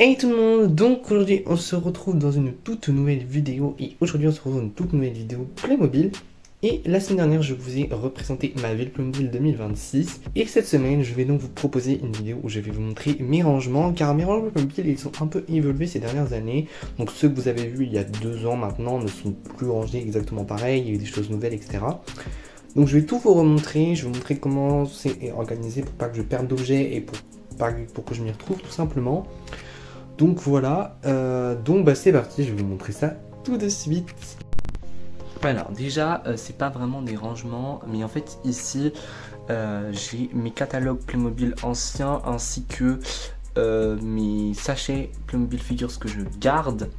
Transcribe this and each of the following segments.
Hey tout le monde, donc aujourd'hui on se retrouve dans une toute nouvelle vidéo et aujourd'hui on se retrouve dans une toute nouvelle vidéo Playmobil. Et la semaine dernière je vous ai représenté ma ville Playmobil 2026 et cette semaine je vais donc vous proposer une vidéo où je vais vous montrer mes rangements car mes rangements Playmobil ils sont un peu évolués ces dernières années. Donc ceux que vous avez vus il y a 2 ans maintenant ne sont plus rangés exactement pareil, il y a eu des choses nouvelles etc. Donc je vais tout vous remontrer, je vais vous montrer comment c'est organisé pour pas que je perde d'objets et pour que je m'y retrouve tout simplement. Donc voilà, c'est parti, je vais vous montrer ça tout de suite. Voilà, déjà, c'est pas vraiment des rangements, mais en fait ici, j'ai mes catalogues Playmobil anciens ainsi que mes sachets Playmobil Figures que je garde.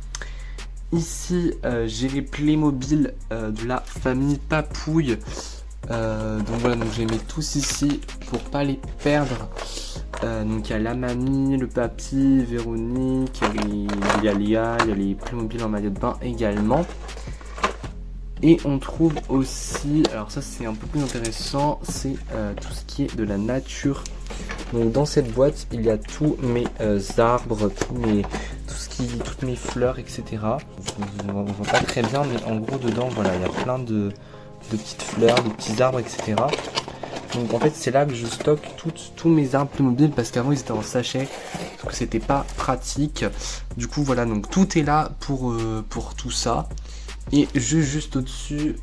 Ici, j'ai les Playmobil de la famille Papouille. Donc voilà, donc je les mets tous ici pour pas les perdre. Donc il y a la mamie, le papy, Véronique, il y a Léa, il y a les Playmobil en maillot de bain également. Et on trouve aussi, alors ça c'est un peu plus intéressant, c'est tout ce qui est de la nature. Donc dans cette boîte il y a tous mes arbres, toutes mes fleurs, etc. On voit pas très bien, mais en gros dedans voilà, il y a plein de petites fleurs, de petits arbres, etc. Donc en fait c'est là que je stocke tous mes arbres Playmobil parce qu'avant ils étaient en sachet, parce que c'était pas pratique. Du coup voilà, donc tout est là pour tout ça. Et juste au-dessus,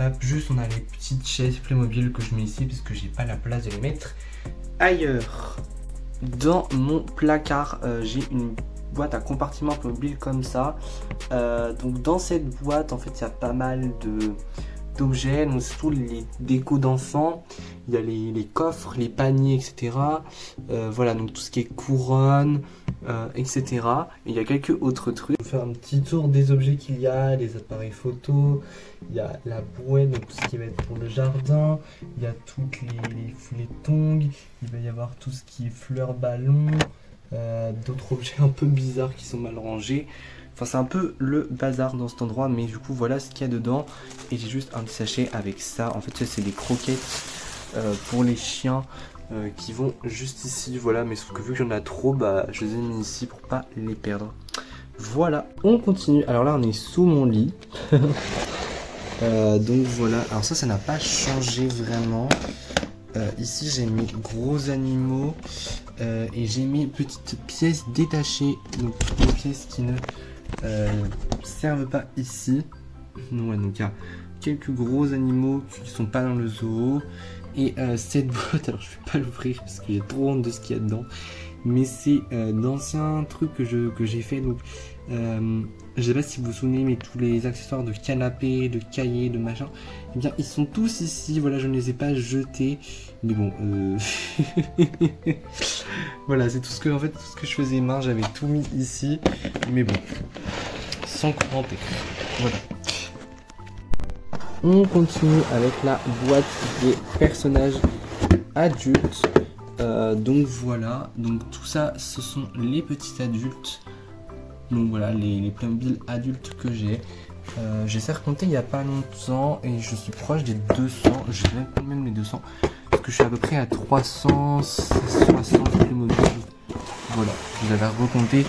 hop, juste on a les petites chaises Playmobil que je mets ici parce que j'ai pas la place de les mettre ailleurs. Dans mon placard, j'ai une boîte à compartiment Playmobil comme ça. Donc dans cette boîte en fait il y a pas mal d'objets, donc surtout les décos d'enfants, il y a les coffres, les paniers, etc. Voilà, donc tout ce qui est couronne, etc. Et il y a quelques autres trucs. Je vais faire un petit tour des objets qu'il y a, les appareils photo, il y a la brouette, donc tout ce qui va être pour le jardin, il y a toutes les tongs, il va y avoir tout ce qui est fleurs, ballons, d'autres objets un peu bizarres qui sont mal rangés. Enfin c'est un peu le bazar dans cet endroit, mais du coup voilà ce qu'il y a dedans. Et j'ai juste un petit sachet avec ça. En fait ça c'est des croquettes pour les chiens qui vont juste ici. Voilà, mais sauf que vu que j'en ai trop, bah je les ai mis ici pour pas les perdre. Voilà, on continue. Alors là on est sous mon lit. Donc voilà, alors ça n'a pas changé vraiment. Ici j'ai mes gros animaux et j'ai mes petites pièces détachées. Donc toutes les pièces qui ne servent pas ici. Ouais, donc il y a quelques gros animaux qui sont pas dans le zoo. Et cette boîte, alors je vais pas l'ouvrir parce que j'ai trop honte de ce qu'il y a dedans. Mais c'est d'anciens trucs que j'ai fait. Donc je sais pas si vous vous souvenez, mais tous les accessoires de canapé, de cahiers, de machin, eh bien ils sont tous ici. Voilà, je ne les ai pas jetés. Mais bon, voilà, c'est tout ce que je faisais main, j'avais tout mis ici. Mais bon, sans commenter. Voilà. On continue avec la boîte des personnages adultes. Donc voilà, donc tout ça ce sont les petits adultes. Donc voilà les Playmobil adultes que j'ai. J'ai raconté il n'y a pas longtemps et je suis proche des 200. J'ai même les 200 parce que je suis à peu près à 360 Playmobil. Voilà, je l'avais recompté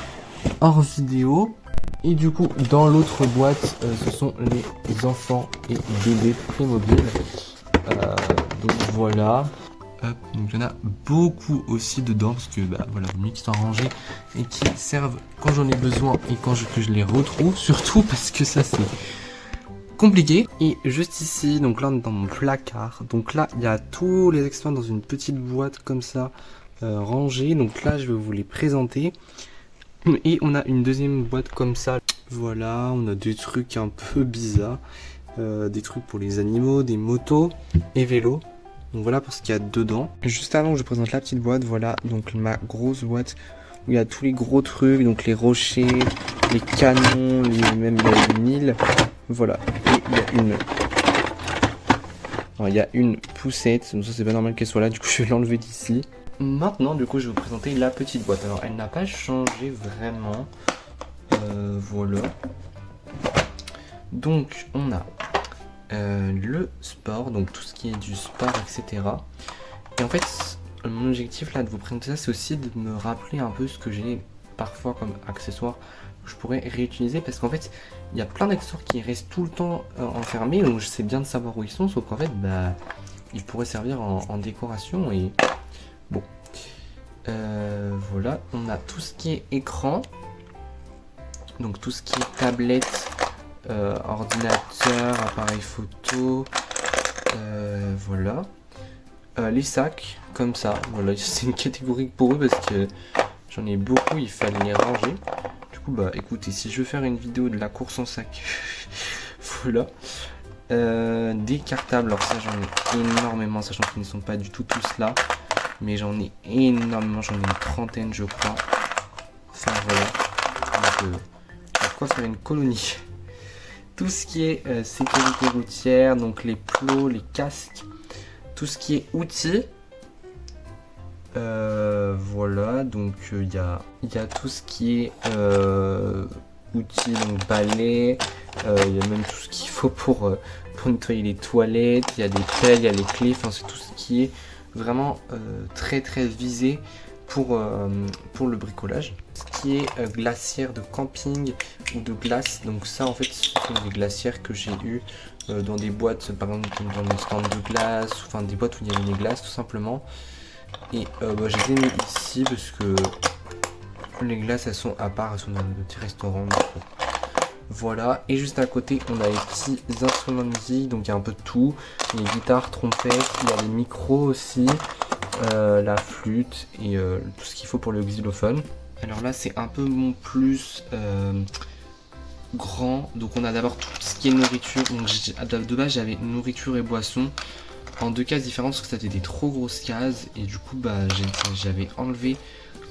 hors vidéo. Et du coup, dans l'autre boîte, ce sont les enfants et bébés Playmobil. Donc voilà. Hop, donc il y en a beaucoup aussi dedans parce que bah voilà, mieux qu'ils sont rangés et qui servent quand j'en ai besoin et que je les retrouve, surtout parce que ça c'est compliqué. Et juste ici, donc là on est dans mon placard. Donc là il y a tous les accessoires dans une petite boîte comme ça rangée. Donc là je vais vous les présenter. Et on a une deuxième boîte comme ça. Voilà, on a des trucs un peu bizarres. Des trucs pour les animaux, des motos et vélos. Donc voilà pour ce qu'il y a dedans. Juste avant que je présente la petite boîte, voilà donc ma grosse boîte où il y a tous les gros trucs. Donc les rochers, les canons, même une île. Voilà. Et il y a une poussette. Donc ça c'est pas normal qu'elle soit là. Du coup je vais l'enlever d'ici. Maintenant, du coup, je vais vous présenter la petite boîte. Alors, elle n'a pas changé vraiment. Voilà. Donc, on a le sport, donc tout ce qui est du sport, etc. Et en fait, mon objectif là de vous présenter ça, c'est aussi de me rappeler un peu ce que j'ai parfois comme accessoires que je pourrais réutiliser, parce qu'en fait il y a plein d'accessoires qui restent tout le temps enfermés, donc je sais bien de savoir où ils sont, sauf qu'en fait bah ils pourraient servir en décoration. Et bon, voilà, on a tout ce qui est écran, donc tout ce qui est tablette, ordinateur, appareil photo, voilà. Les sacs, comme ça, voilà, c'est une catégorie pour eux parce que j'en ai beaucoup, il fallait les ranger. Du coup, bah écoutez, si je veux faire une vidéo de la course en sac, voilà. Des cartables, alors ça j'en ai énormément, sachant qu'ils ne sont pas du tout tous là, mais j'en ai énormément, j'en ai une trentaine je crois. Enfin voilà, donc quoi faire une colonie. Tout ce qui est sécurité routière, donc les plots, les casques, tout ce qui est outils. Voilà, donc il y a tout ce qui est outils, donc balai, il y a même tout ce qu'il faut pour nettoyer les toilettes, il y a des pelles, il y a les clés, enfin c'est tout ce qui est vraiment très très visé pour le bricolage. Ce qui est glacière de camping ou de glace, donc ça en fait ce sont des glacières que j'ai eu dans des boîtes, par exemple dans des stands de glace, enfin des boîtes où il y avait des glaces tout simplement. Et bah, je les ai mis ici parce que les glaces elles sont à part, elles sont dans le petit restaurant. Donc, voilà, et juste à côté on a les petits instruments de musique, donc il y a un peu de tout, les guitares, trompettes, il y a les micros aussi, la flûte et tout ce qu'il faut pour le xylophone. Alors là c'est un peu mon plus grand, donc on a d'abord tout ce qui est nourriture, donc de base j'avais nourriture et boissons en deux cases différentes parce que ça faisait des trop grosses cases et du coup bah j'avais enlevé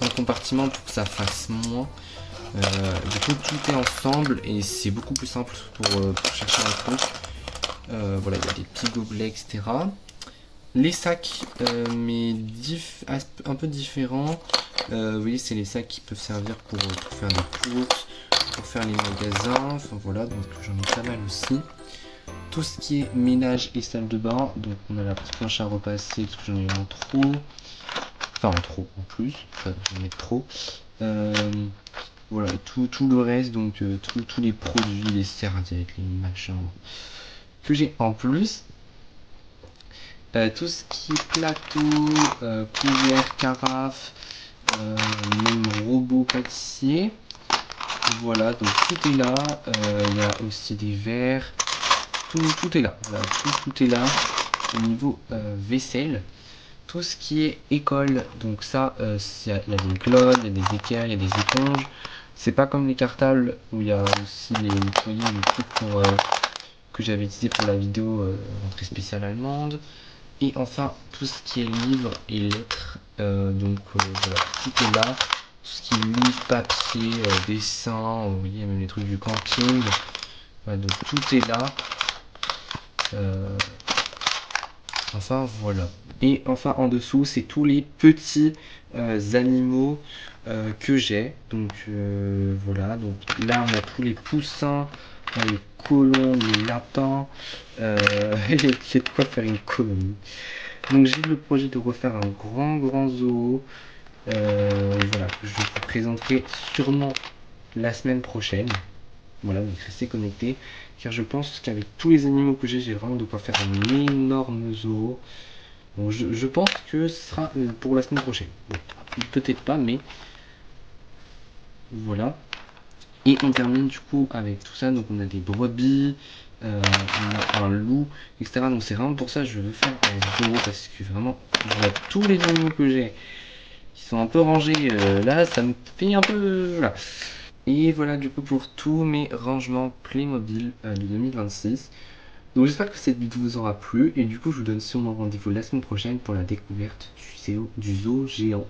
un compartiment pour que ça fasse moins. Du coup tout est ensemble et c'est beaucoup plus simple pour chercher un truc. Voilà, il y a des petits gobelets, etc. Les sacs, mais un peu différents. Vous voyez, c'est les sacs qui peuvent servir pour faire des courses, pour faire les magasins. Enfin voilà, donc j'en ai pas mal aussi. Tout ce qui est ménage et salle de bain, donc on a la petite planche à repasser parce que j'en ai en trop. Enfin en trop en plus, enfin, j'en ai trop. Voilà, tout le reste, donc tous les produits, les serviettes, les machins que j'ai en plus. Tout ce qui est plateau, couverts, carafe, même robot pâtissier. Voilà, donc tout est là. Il y a aussi des verres. Tout est là. Voilà, tout est là au niveau vaisselle. Tout ce qui est école, donc ça, il y a des glottes, il y a des équerres, il y a des éponges. C'est pas comme les cartables où il y a aussi les nettoyants, les trucs que j'avais utilisé pour la vidéo rentrée spéciale allemande. Et enfin tout ce qui est livres et lettres, donc voilà, tout est là. Tout ce qui est livres, papier, dessin, vous voyez, même les trucs du camping. Voilà, donc tout est là. Enfin voilà. Et enfin en dessous c'est tous les petits animaux que j'ai. Donc voilà, donc là on a tous les poussins, les colombes, les lapins. Il y a de quoi faire une colonie. Donc j'ai le projet de refaire un grand zoo. Voilà, je vous présenterai sûrement la semaine prochaine. Voilà, donc restez connectés, car je pense qu'avec tous les animaux que j'ai vraiment de quoi faire un énorme zoo. Donc je pense que ce sera pour la semaine prochaine. Bon, peut-être pas, mais voilà. Et on termine du coup avec tout ça. Donc on a des brebis, on a un loup, etc. Donc c'est vraiment pour ça que je veux faire un zoo, parce que vraiment, je vois tous les animaux que j'ai qui sont un peu rangés là, ça me fait un peu... Voilà. Et voilà du coup pour tous mes rangements Playmobil de 2026. Donc j'espère que cette vidéo vous aura plu, et du coup je vous donne sûrement rendez-vous la semaine prochaine pour la découverte du zoo géant.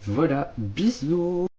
Voilà, bisous.